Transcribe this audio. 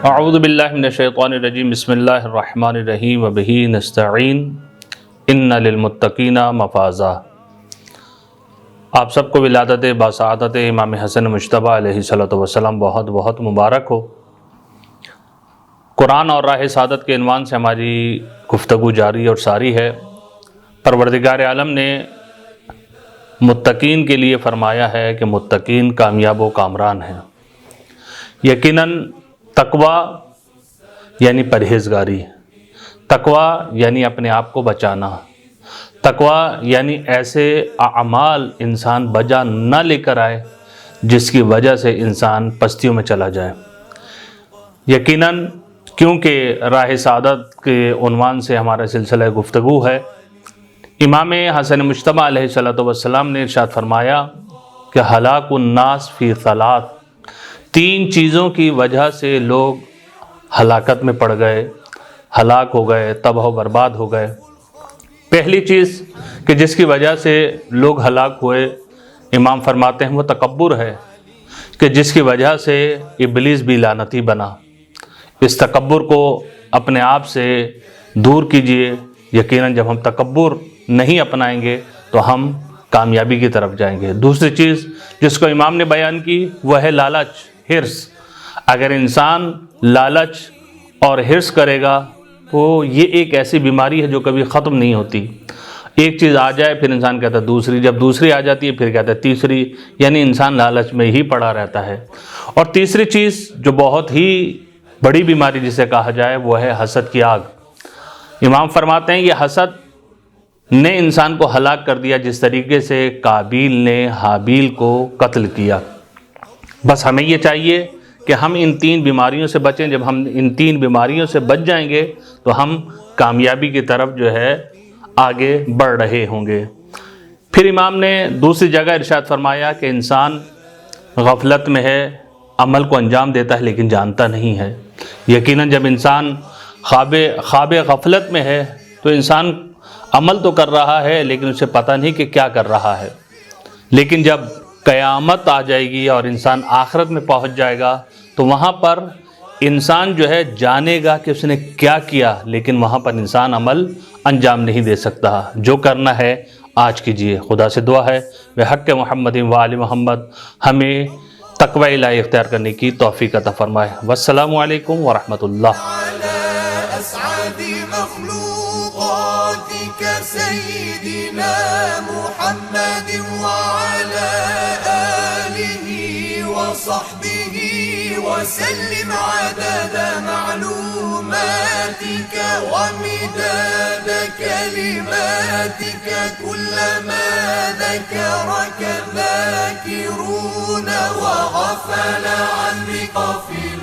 اعوذ باللہ من الشیطان الرجیم بسم اللہ الرحمن الرحیم وبہ نستعین ان للمتقین مفازا۔ آپ سب کو ولادت باسعادت امام حسن مجتبیٰ علیہ السلام بہت بہت مبارک ہو۔ قرآن اور راہ سعادت کے عنوان سے ہماری گفتگو جاری اور ساری ہے۔ پروردگار عالم نے متقین کے لیے فرمایا ہے کہ متقین کامیاب و کامران ہیں۔ یقیناً تقوی یعنی پرہیزگاری، تقوی یعنی اپنے آپ کو بچانا، تقوی یعنی ایسے اعمال انسان بجا نہ لے کر آئے جس کی وجہ سے انسان پستیوں میں چلا جائے۔ یقیناً کیونکہ راہ سعادت کے عنوان سے ہمارا سلسلہ گفتگو ہے، امام حسن مجتبیٰ علیہ السلام نے ارشاد فرمایا کہ ہلاک الناس فی ثلاث، تین چیزوں کی وجہ سے لوگ ہلاکت میں پڑ گئے، ہلاک ہو گئے، تباہ و برباد ہو گئے۔ پہلی چیز کہ جس کی وجہ سے لوگ ہلاک ہوئے، امام فرماتے ہیں وہ تکبر ہے، کہ جس کی وجہ سے ابلیس بھی لعنتی بنا۔ اس تکبر کو اپنے آپ سے دور کیجئے۔ یقیناً جب ہم تکبر نہیں اپنائیں گے تو ہم کامیابی کی طرف جائیں گے۔ دوسری چیز جس کو امام نے بیان کی وہ ہے لالچ، حرص۔ اگر انسان لالچ اور حرص کرے گا تو یہ ایک ایسی بیماری ہے جو کبھی ختم نہیں ہوتی۔ ایک چیز آ جائے پھر انسان کہتا ہے دوسری، جب دوسری آ جاتی ہے پھر کہتا ہے تیسری، یعنی انسان لالچ میں ہی پڑا رہتا ہے۔ اور تیسری چیز جو بہت ہی بڑی بیماری جسے کہا جائے وہ ہے حسد کی آگ۔ امام فرماتے ہیں یہ حسد نے انسان کو ہلاک کر دیا، جس طریقے سے قابیل نے حابیل کو قتل کیا۔ بس ہمیں یہ چاہیے کہ ہم ان تین بیماریوں سے بچیں۔ جب ہم ان تین بیماریوں سے بچ جائیں گے تو ہم کامیابی کی طرف جو ہے آگے بڑھ رہے ہوں گے۔ پھر امام نے دوسری جگہ ارشاد فرمایا کہ انسان غفلت میں ہے، عمل کو انجام دیتا ہے لیکن جانتا نہیں ہے۔ یقیناً جب انسان خواب غفلت میں ہے تو انسان عمل تو کر رہا ہے لیکن اسے پتہ نہیں کہ کیا کر رہا ہے۔ لیکن جب قیامت آ جائے گی اور انسان آخرت میں پہنچ جائے گا تو وہاں پر انسان جو ہے جانے گا کہ اس نے کیا کیا، لیکن وہاں پر انسان عمل انجام نہیں دے سکتا۔ جو کرنا ہے آج کیجئے۔ خدا سے دعا ہے بحق محمد و آل محمد ہمیں تقوی الہی اختیار کرنے کی توفیق عطا فرمائے۔ والسلام علیکم ورحمۃ اللہ۔ سيدنا محمد وعلى آله وصحبه وسلم عدد معلوماتك ومداد كلماتك كلما ذكرك ذاكرون وغفل عن ذكر